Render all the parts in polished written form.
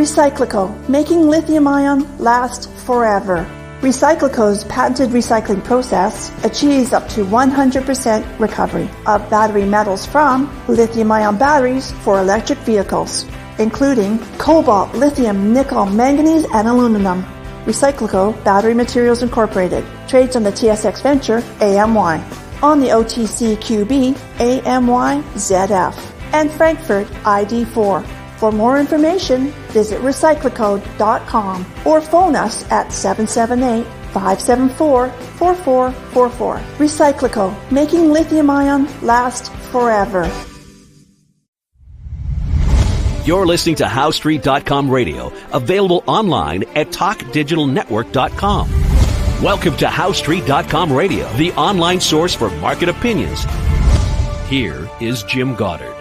Recyclico, making lithium-ion last forever. Recyclico's patented recycling process achieves up to 100% recovery of battery metals from lithium-ion batteries for electric vehicles, including cobalt, lithium, nickel, manganese, and aluminum. Recyclico Battery Materials Incorporated trades on the TSX Venture AMY, on the OTCQB AMYZF, and Frankfurt ID4. For more information, visit recyclicode.com or phone us at 778-574-4444. Recyclico, making lithium-ion last forever. You're listening to HowStreet.com radio, available online at TalkDigitalNetwork.com. Welcome to HowStreet.com radio, the online source for market opinions. Here is Jim Goddard.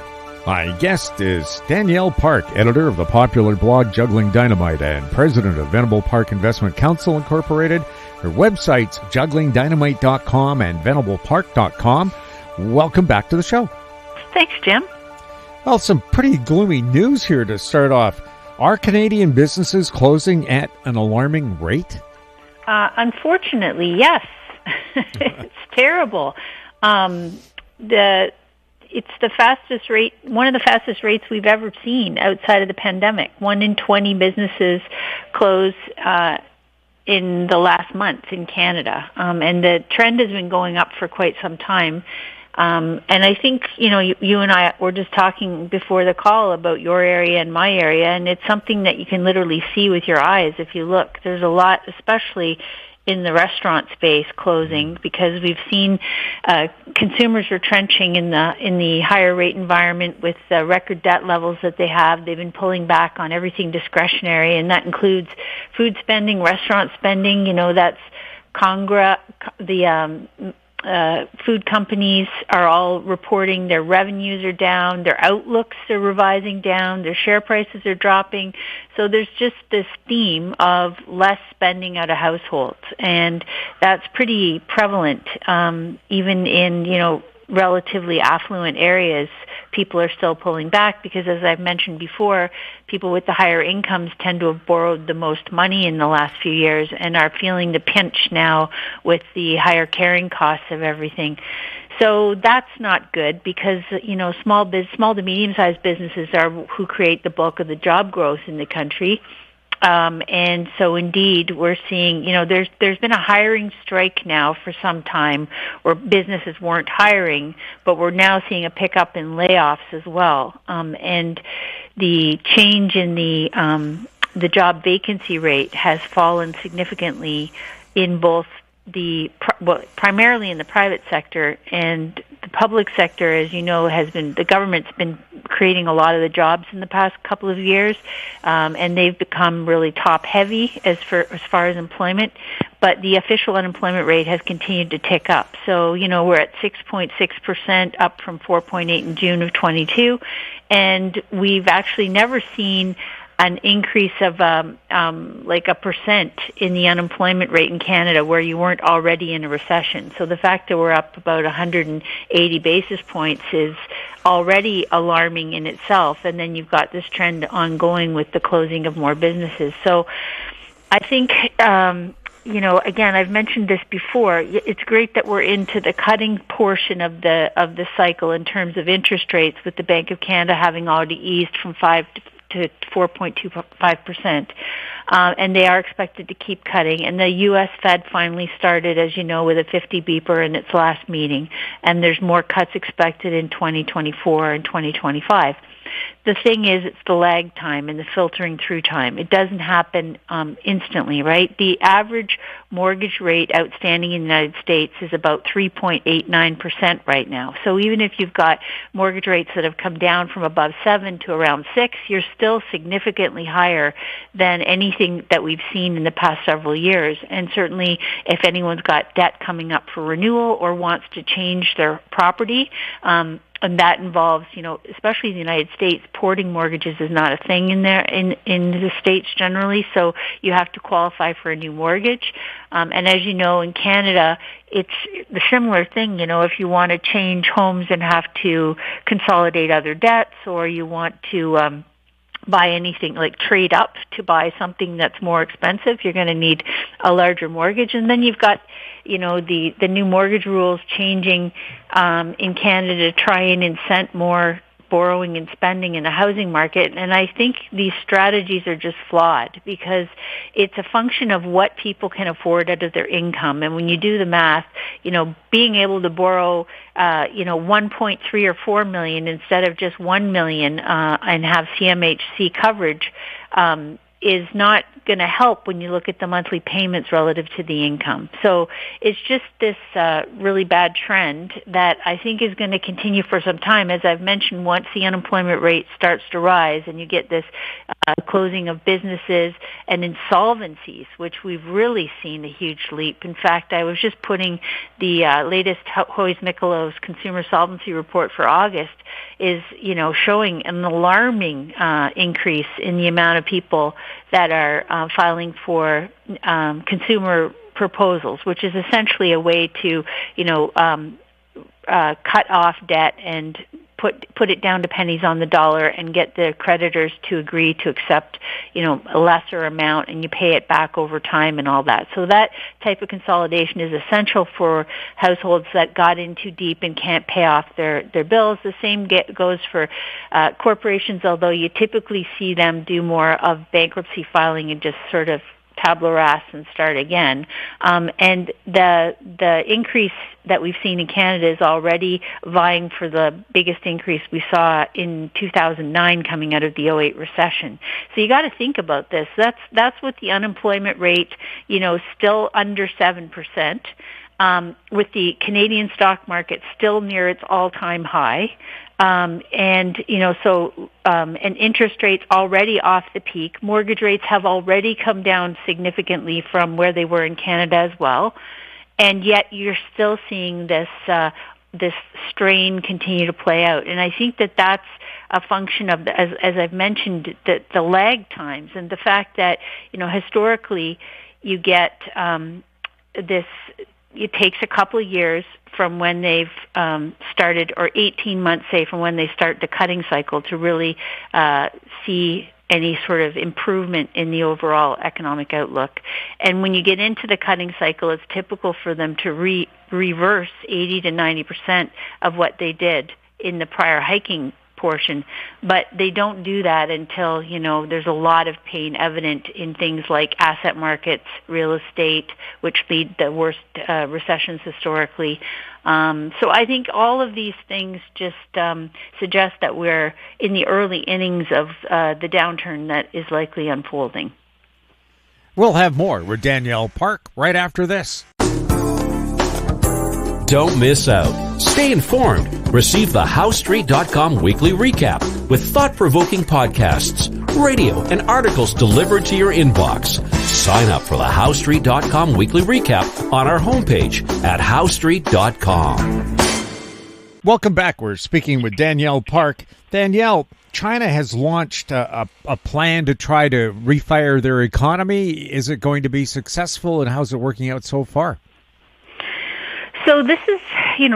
My guest is Danielle Park, editor of the popular blog Juggling Dynamite and president of Venable Park Investment Council Incorporated. Her websites, jugglingdynamite.com and venablepark.com. Welcome back to the show. Thanks, Jim. Well, some pretty gloomy news here to start off. Are Canadian businesses closing at an alarming rate? Unfortunately, yes. It's terrible. It's the fastest rate, one of the fastest rates we've ever seen outside of the pandemic. 1 in 20 businesses close in the last month in Canada. And the trend has been going up for quite some time. And I think, you and I were just talking before the call about your area and my area, and it's something that you can literally see with your eyes if you look. There's a lot, especially in the restaurant space, closing, because we've seen consumers retrenching in the higher rate environment with the record debt levels that they have. They've been pulling back on everything discretionary, and that includes food spending, restaurant spending. That's food companies are all reporting their revenues are down, their outlooks are revising down, their share prices are dropping. So there's just this theme of less spending out of households, and that's pretty prevalent even in, relatively affluent areas. People are still pulling back because, as I've mentioned before, people with the higher incomes tend to have borrowed the most money in the last few years and are feeling the pinch now with the higher carrying costs of everything. So that's not good because, small to medium-sized businesses are who create the bulk of the job growth in the country. And so indeed we're seeing, there's been a hiring strike now for some time where businesses weren't hiring, but we're now seeing a pickup in layoffs as well. And the change in the job vacancy rate has fallen significantly in both primarily in the private sector, and the public sector, as you know, the government's been creating a lot of the jobs in the past couple of years, and they've become really top heavy as far as employment, but the official unemployment rate has continued to tick up. So, we're at 6.6%, up from 4.8 in June of 22, and we've actually never seen an increase of like 1% in the unemployment rate in Canada where you weren't already in a recession. So the fact that we're up about 180 basis points is already alarming in itself. And then you've got this trend ongoing with the closing of more businesses. So I think, again, I've mentioned this before. It's great that we're into the cutting portion of the cycle in terms of interest rates, with the Bank of Canada having already eased from 5 to 4.25%, and they are expected to keep cutting. And the U.S. Fed finally started, as you know, with a 50 beeper in its last meeting, and there's more cuts expected in 2024 and 2025. The thing is, it's the lag time and the filtering through time. It doesn't happen instantly, right? The average mortgage rate outstanding in the United States is about 3.89% right now. So even if you've got mortgage rates that have come down from above 7 to around 6, you're still significantly higher than anything that we've seen in the past several years. And certainly if anyone's got debt coming up for renewal or wants to change their property, and that involves, especially in the United States, porting mortgages is not a thing in the States generally, so you have to qualify for a new mortgage. And as you know, in Canada, it's the similar thing, if you want to change homes and have to consolidate other debts, or you want to buy anything, like trade up to buy something that's more expensive, you're going to need a larger mortgage. And then you've got, the new mortgage rules changing in Canada to try and incent more borrowing and spending in the housing market. And I think these strategies are just flawed because it's a function of what people can afford out of their income. And when you do the math, being able to borrow, 1.3 or 4 million instead of just 1 million and have CMHC coverage is not going to help when you look at the monthly payments relative to the income. So it's just this really bad trend that I think is going to continue for some time. As I've mentioned, once the unemployment rate starts to rise and you get this closing of businesses and insolvencies, which we've really seen a huge leap. In fact, I was just putting the latest Hoyes Michelo's consumer solvency report for August is, showing an alarming increase in the amount of people that are filing for consumer proposals, which is essentially a way to, cut off debt and put it down to pennies on the dollar and get the creditors to agree to accept, a lesser amount, and you pay it back over time and all that. So that type of consolidation is essential for households that got in too deep and can't pay off their bills. The same goes for corporations, although you typically see them do more of bankruptcy filing and just sort of tabula rasa and start again. And the increase that we've seen in Canada is already vying for the biggest increase we saw in 2009 coming out of the 2008 recession. So you got to think about this. That's with the unemployment rate, still under 7%. With the Canadian stock market still near its all-time high. And interest rates already off the peak. Mortgage rates have already come down significantly from where they were in Canada as well. And yet you're still seeing this strain continue to play out. And I think that that's a function of, as I've mentioned, the lag times and the fact that, historically you get this. It takes a couple of years from when they've started, or 18 months, say, from when they start the cutting cycle to really see any sort of improvement in the overall economic outlook. And when you get into the cutting cycle, it's typical for them to reverse 80 to 90% of what they did in the prior hiking portion, but they don't do that until, there's a lot of pain evident in things like asset markets, real estate, which lead the worst recessions historically. So I think all of these things just suggest that we're in the early innings of the downturn that is likely unfolding. We'll have more with Danielle Park right after this. Don't miss out. Stay informed. Receive the HowStreet.com weekly recap with thought-provoking podcasts, radio, and articles delivered to your inbox. Sign up for the HowStreet.com weekly recap on our homepage at HowStreet.com. Welcome back. We're speaking with Danielle Park. Danielle, China has launched a plan to try to refire their economy. Is it going to be successful, and how's it working out so far? So this is,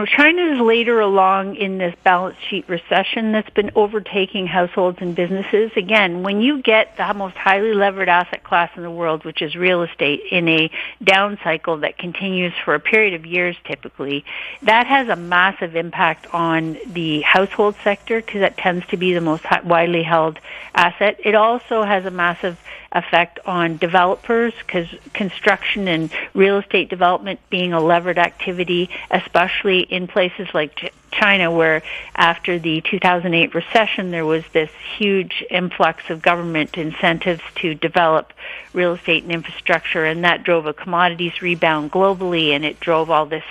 China is later along in this balance sheet recession that's been overtaking households and businesses. Again, when you get the most highly levered asset class in the world, which is real estate, in a down cycle that continues for a period of years typically, that has a massive impact on the household sector because that tends to be the most widely held asset. It also has a massive effect on developers because construction and real estate development being a levered activity, especially in places like China, where after the 2008 recession, there was this huge influx of government incentives to develop real estate and infrastructure, and that drove a commodities rebound globally, and it drove all this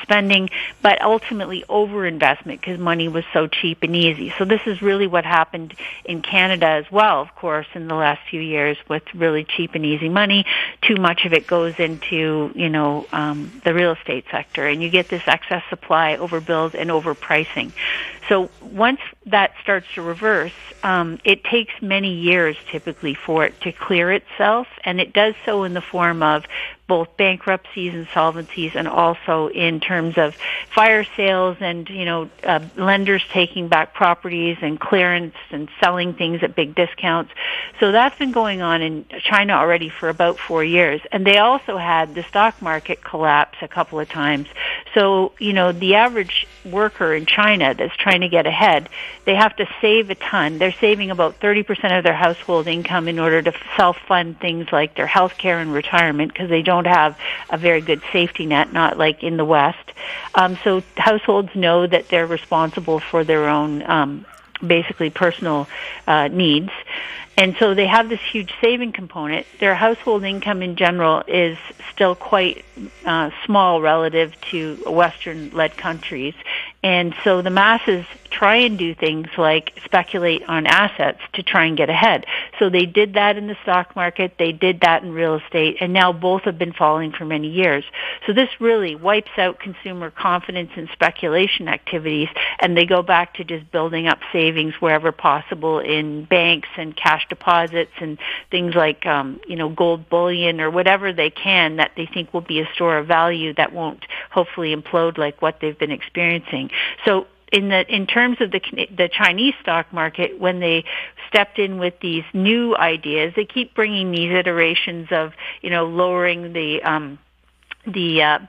spending, but ultimately overinvestment because money was so cheap and easy. So this is really what happened in Canada as well, of course, in the last few years with really cheap and easy money. Too much of it goes into, the real estate sector, and you get this excess supply, overbuild and overbuild overpricing. So once that starts to reverse, it takes many years typically for it to clear itself, and it does so in the form of both bankruptcies, insolvencies, and also in terms of fire sales and, lenders taking back properties and clearance and selling things at big discounts. So that's been going on in China already for about 4 years. And they also had the stock market collapse a couple of times. So, the average worker in China that's trying to get ahead, they have to save a ton. They're saving about 30% of their household income in order to self-fund things like their health care and retirement, because they don't have a very good safety net, not like in the West. So households know that they're responsible for their own basically personal needs. And so they have this huge saving component. Their household income in general is still quite small relative to Western-led countries. And so the masses try and do things like speculate on assets to try and get ahead. So they did that in the stock market, they did that in real estate, and now both have been falling for many years. So this really wipes out consumer confidence in speculation activities, and they go back to just building up savings wherever possible in banks and cash deposits and things like, gold bullion or whatever they can that they think will be a store of value that won't hopefully implode like what they've been experiencing. So in terms of the Chinese stock market, when they stepped in with these new ideas, they keep bringing these iterations of, lowering the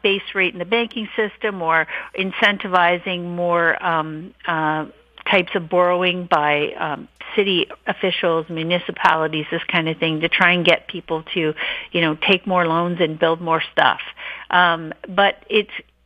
base rate in the banking system or incentivizing more types of borrowing by city officials, municipalities, this kind of thing, to try and get people to, take more loans and build more stuff. But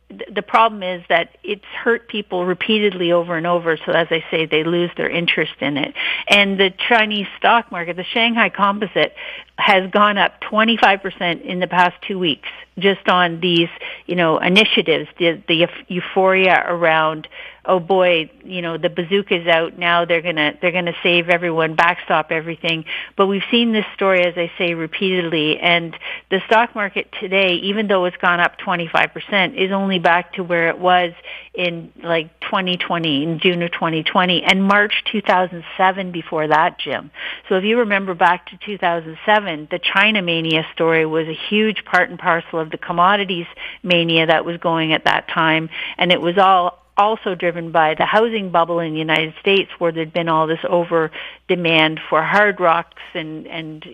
the problem is that it's hurt people repeatedly over and over, so as I say, they lose their interest in it. And the Chinese stock market, the Shanghai Composite, has gone up 25% in the past 2 weeks just on these, initiatives, the euphoria around, oh boy, the bazooka's out now, they're gonna save everyone, backstop everything. But we've seen this story, as I say, repeatedly, and the stock market today, even though it's gone up 25%, is only back to where it was in 2020, in June of 2020, and March 2007 before that, Jim. So if you remember back to 2007, the China mania story was a huge part and parcel of the commodities mania that was going at that time, and it was all also driven by the housing bubble in the United States, where there'd been all this over demand for hard rocks and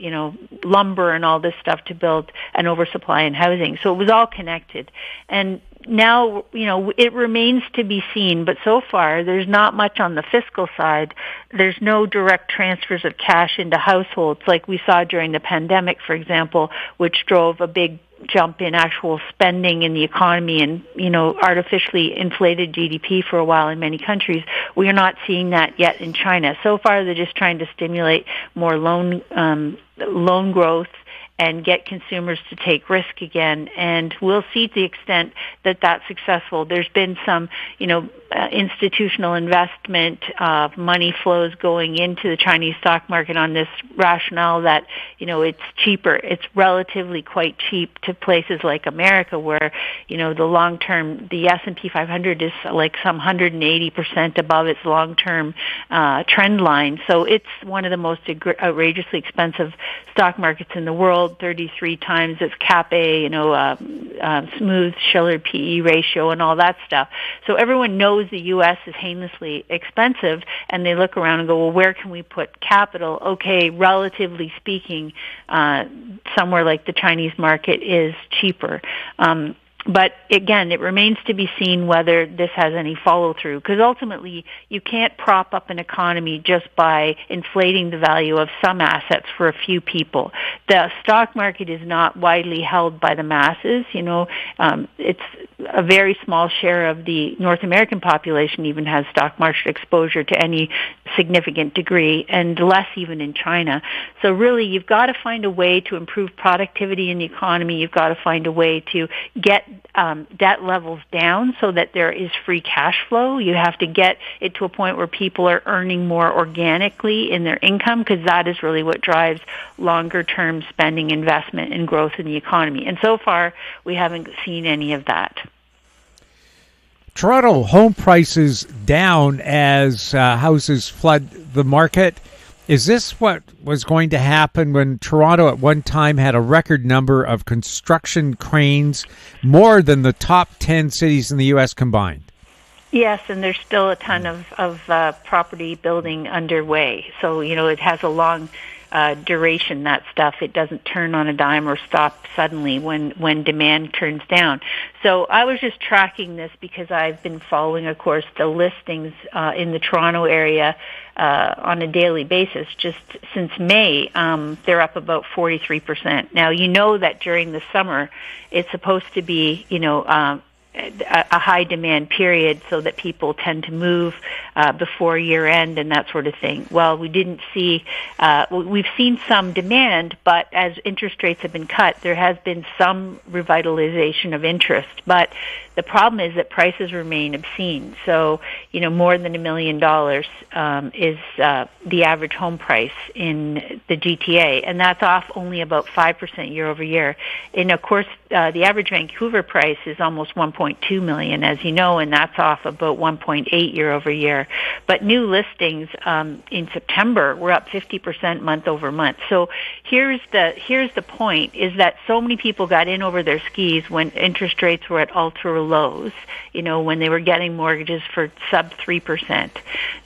lumber and all this stuff to build an oversupply in housing. So it was all connected. And now, it remains to be seen, but so far there's not much on the fiscal side. There's no direct transfers of cash into households like we saw during the pandemic, for example, which drove a big jump in actual spending in the economy and, artificially inflated GDP for a while in many countries. We are not seeing that yet in China. So far, they're just trying to stimulate more loan growth and get consumers to take risk again. And we'll see to the extent that that's successful. There's been some, institutional investment, money flows going into the Chinese stock market on this rationale that, it's cheaper. It's relatively quite cheap to places like America where, the long-term, the S&P 500 is like some 180% above its long-term trend line. So it's one of the most outrageously expensive stock markets in the world, 33 times its CAP-A, smooth Shiller PE ratio and all that stuff. So everyone knows the U.S. is heinously expensive, and they look around and go, well, where can we put capital? Okay, relatively speaking, somewhere like the Chinese market is cheaper. But again, it remains to be seen whether this has any follow-through, because ultimately you can't prop up an economy just by inflating the value of some assets for a few people. The stock market is not widely held by the masses. It's a very small share of the North American population even has stock market exposure to any significant degree, and less even in China. So really, you've got to find a way to improve productivity in the economy. You've got to find a way to get debt levels down so that there is free cash flow. You have to get it to a point where people are earning more organically in their income, because that is really what drives longer-term spending, investment, and growth in the economy. And so far, we haven't seen any of that. Toronto home prices down as houses flood the market. Is this what was going to happen when Toronto at one time had a record number of construction cranes, more than the top 10 cities in the U.S. combined? Yes, and there's still a ton of property building underway. So, it has a long duration, that stuff. It doesn't turn on a dime or stop suddenly when demand turns down. So I was just tracking this because I've been following, of course, the listings in the Toronto area on a daily basis. Just since May, they're up about 43%. Now, that during the summer, it's supposed to be, a high demand period so that people tend to move before year end and that sort of thing. Well, we didn't see, we've seen some demand, but as interest rates have been cut, there has been some revitalization of interest. But the problem is that prices remain obscene. So, more than $1 million is the average home price in the GTA, and that's off only about 5% year over year. And of course, the average Vancouver price is almost $1.2 million, as you know, and that's off about 1.8 year over year. But new listings in September were up 50% month over month. So here's the point: is that so many people got in over their skis when interest rates were at ultra lows, when they were getting mortgages for sub 3%,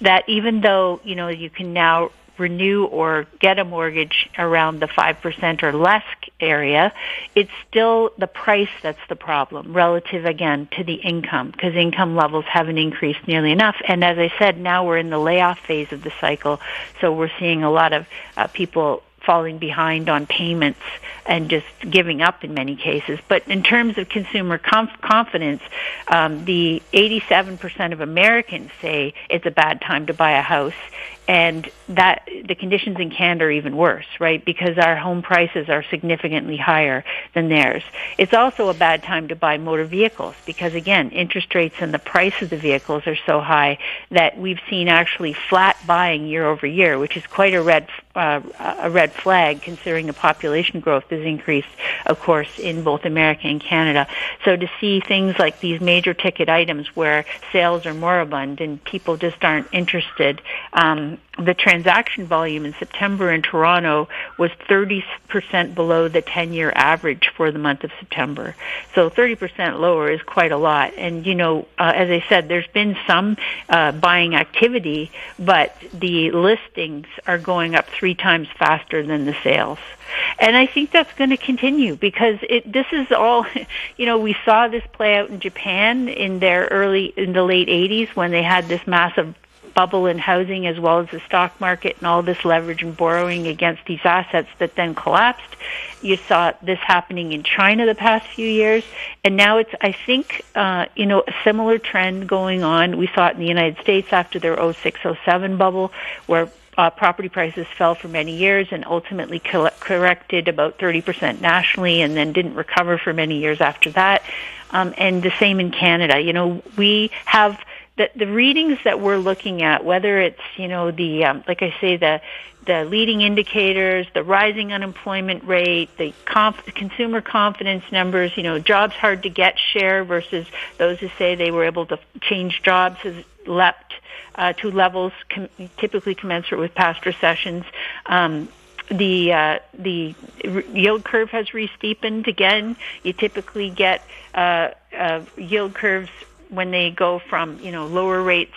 that even though, you can now renew or get a mortgage around the 5% or less area, it's still the price that's the problem relative, again, to the income, because income levels haven't increased nearly enough. And as I said, now we're in the layoff phase of the cycle, so we're seeing a lot of people falling behind on payments and just giving up in many cases. But in terms of consumer confidence, the 87% of Americans say it's a bad time to buy a house, and that the conditions in Canada are even worse, right? Because our home prices are significantly higher than theirs. It's also a bad time to buy motor vehicles because, again, interest rates and the price of the vehicles are so high that we've seen actually flat buying year over year, which is quite a red flag considering the population growth has increased, of course, in both America and Canada. So to see things like these major ticket items where sales are moribund and people just aren't interested, the transaction volume in September in Toronto was 30% below the 10-year average for the month of September. So 30% lower is quite a lot. And, as I said, there's been some buying activity, but the listings are going up 3 times faster than the sales. And I think that's going to continue because this is all, we saw this play out in Japan in the late 80s when they had this massive bubble in housing as well as the stock market and all this leverage and borrowing against these assets that then collapsed. You saw this happening in China the past few years, and now it's, I think, a similar trend going on. We saw it in the United States after their 06-07 bubble, where property prices fell for many years and ultimately corrected about 30% nationally and then didn't recover for many years after that. And the same in Canada. We have the readings that we're looking at, whether it's, like I say, the leading indicators, the rising unemployment rate, the consumer confidence numbers, jobs hard to get share versus those who say they were able to change jobs has leapt to levels typically commensurate with past recessions. The yield curve has re-steepened again. You typically get yield curves when they go from lower rates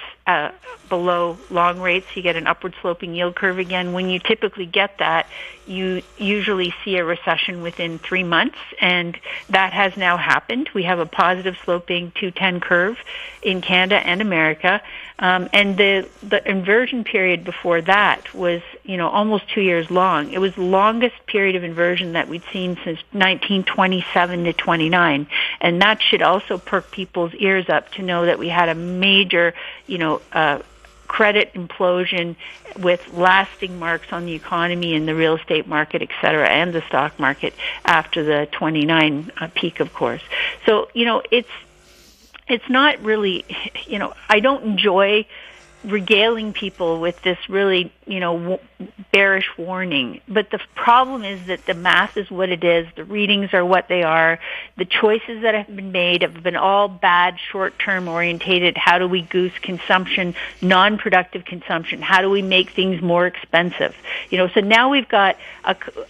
below long rates. You get an upward sloping yield curve again. When you typically get that, you usually see a recession within 3 months, and that has now happened. We have a positive sloping 210 curve in Canada and America, and the inversion period before that was almost 2 years long. It was the longest period of inversion that we'd seen since 1927 to 29, and that should also perk people's ears up to know that we had a major credit implosion with lasting marks on the economy and the real estate market, et cetera, and the stock market after the 29 peak, of course. So, it's not really, I don't enjoy regaling people with this really, bearish warning. But the problem is that the math is what it is. The readings are what they are. The choices that have been made have been all bad, short-term orientated. How do we goose consumption, non-productive consumption? How do we make things more expensive? So now we've got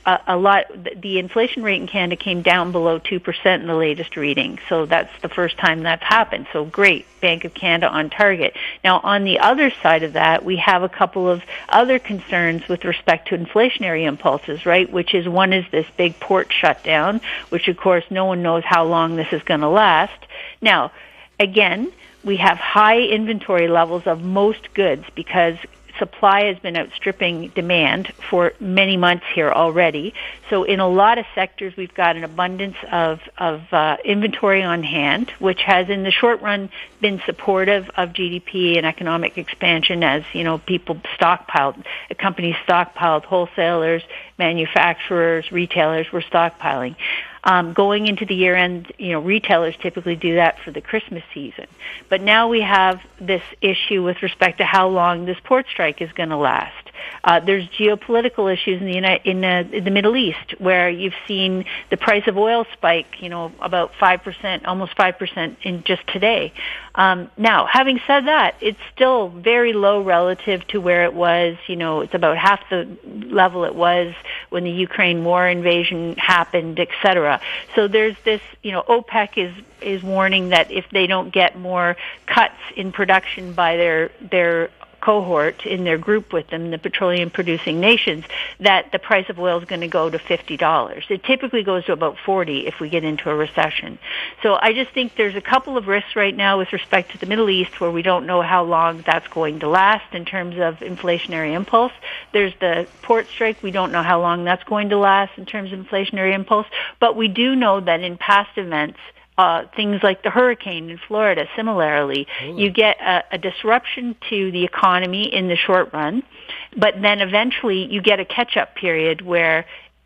a lot. The inflation rate in Canada came down below 2% in the latest reading. So that's the first time that's happened. So great. Bank of Canada on target. Now, on the other side of that, we have a couple of other concerns with respect to inflationary impulses, right? Which is, one is this big port shutdown, which of course no one knows how long this is going to last. Now, again, we have high inventory levels of most goods because supply has been outstripping demand for many months here already. So in a lot of sectors, we've got an abundance of inventory on hand, which has in the short run been supportive of GDP and economic expansion as, people stockpiled, companies stockpiled, wholesalers, manufacturers, retailers were stockpiling. Going into the year end, retailers typically do that for the Christmas season. But now we have this issue with respect to how long this port strike is going to last. There's geopolitical issues in the Middle East where you've seen the price of oil spike, about 5%, almost 5% in just today. Now, having said that, it's still very low relative to where it was. It's about half the level it was when the Ukraine war invasion happened, et cetera. So there's this, OPEC is warning that if they don't get more cuts in production by their cohort in their group with them, the petroleum producing nations, that the price of oil is going to go to $50. It typically goes to about $40 if we get into a recession. So I just think there's a couple of risks right now with respect to the Middle East where we don't know how long that's going to last in terms of inflationary impulse. There's the port strike. We don't know how long that's going to last in terms of inflationary impulse. But we do know that in past events, things like the hurricane in Florida, similarly, you get a disruption to the economy in the short run, but then eventually you get a catch-up period where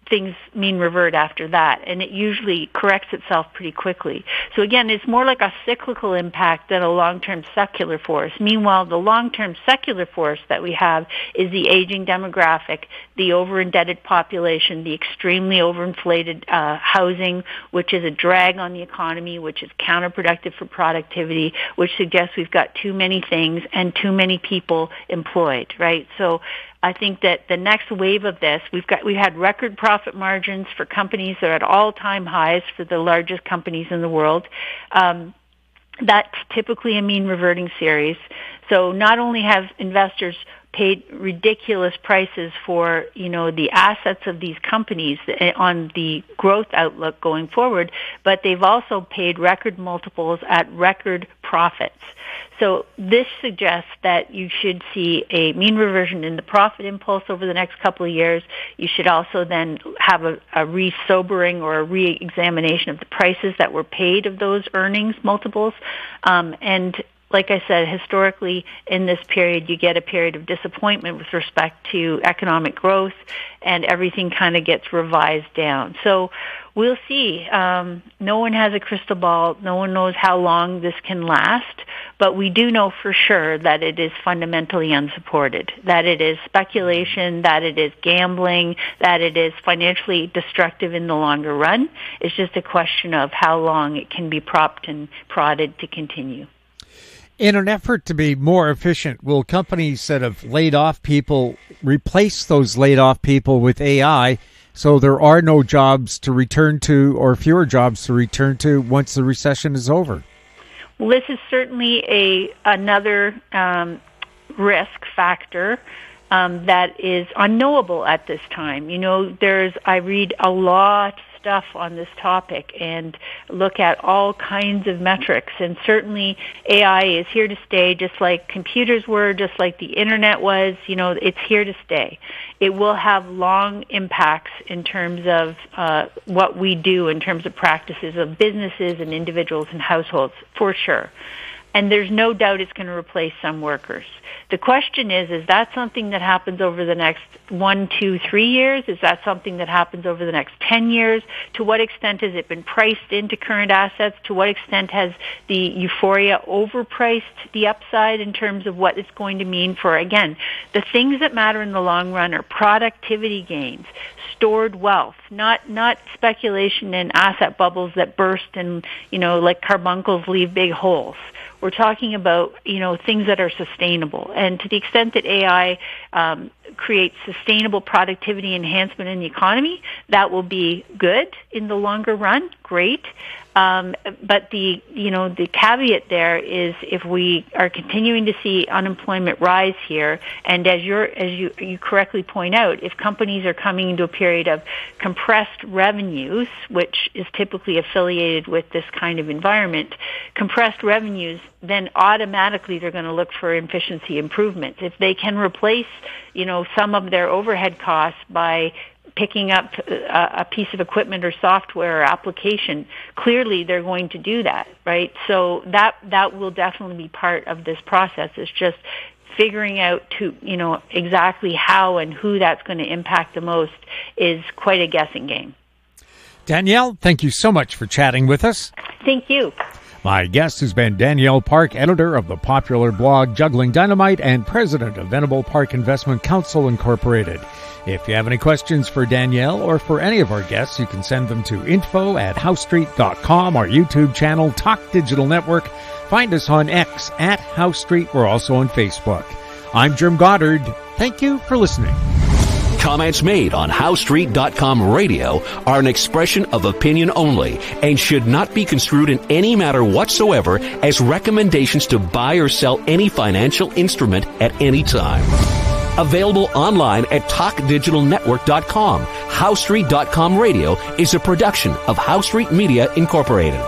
things mean revert after that, and it usually corrects itself pretty quickly. So again, it's more like a cyclical impact than a long-term secular force. Meanwhile, the long-term secular force that we have is the aging demographic, the over-indebted population, the extremely overinflated housing, which is a drag on the economy, which is counterproductive for productivity, which suggests we've got too many things and too many people employed, right? So I think that the next wave of this, we had record profit margins for companies that are at all-time highs for the largest companies in the world. That's typically a mean reverting series. So not only have investors paid ridiculous prices for, the assets of these companies on the growth outlook going forward, but they've also paid record multiples at record profits. So this suggests that you should see a mean reversion in the profit impulse over the next couple of years. You should also then have a re-sobering or a re-examination of the prices that were paid of those earnings multiples. And like I said, historically in this period, you get a period of disappointment with respect to economic growth, and everything kind of gets revised down. So we'll see. No one has a crystal ball. No one knows how long this can last, but we do know for sure that it is fundamentally unsupported, that it is speculation, that it is gambling, that it is financially destructive in the longer run. It's just a question of how long it can be propped and prodded to continue. In an effort to be more efficient, will companies that have laid off people replace those laid off people with AI so there are no jobs to return to or fewer jobs to return to once the recession is over? Well, this is certainly another risk factor that is unknowable at this time. I read a lot stuff on this topic and look at all kinds of metrics, and certainly AI is here to stay, just like computers were, just like the internet was. It's here to stay. It will have long impacts in terms of what we do in terms of practices of businesses and individuals and households, for sure. and there's no doubt it's going to replace some workers. The question is that something that happens over the next 1, 2, 3 years? Is that something that happens over the next 10 years? To what extent has it been priced into current assets? To what extent has the euphoria overpriced the upside in terms of what it's going to mean for, again, the things that matter in the long run are productivity gains, stored wealth, not speculation in asset bubbles that burst and, like carbuncles leave big holes. We're talking about, things that are sustainable. And to the extent that AI creates sustainable productivity enhancement in the economy, that will be good in the longer run, great. But the caveat there is if we are continuing to see unemployment rise here, and as you correctly point out, if companies are coming into a period of compressed revenues, which is typically affiliated with this kind of environment, compressed revenues, then automatically they're going to look for efficiency improvements. If they can replace, some of their overhead costs by picking up a piece of equipment or software or application, clearly they're going to do that, right? So that will definitely be part of this process. It's just figuring out exactly how and who that's going to impact the most is quite a guessing game. Danielle, thank you so much for chatting with us. Thank you. My guest has been Danielle Park, editor of the popular blog Juggling Dynamite and president of Venable Park Investment Council Incorporated. If you have any questions for Danielle or for any of our guests, you can send them to info@housestreet.com, our YouTube channel, Talk Digital Network. Find us on X @HouseStreet. We're also on Facebook. I'm Jim Goddard. Thank you for listening. Comments made on HowStreet.com radio are an expression of opinion only and should not be construed in any matter whatsoever as recommendations to buy or sell any financial instrument at any time. Available online at TalkDigitalNetwork.com. HowStreet.com radio is a production of HowStreet Media Incorporated.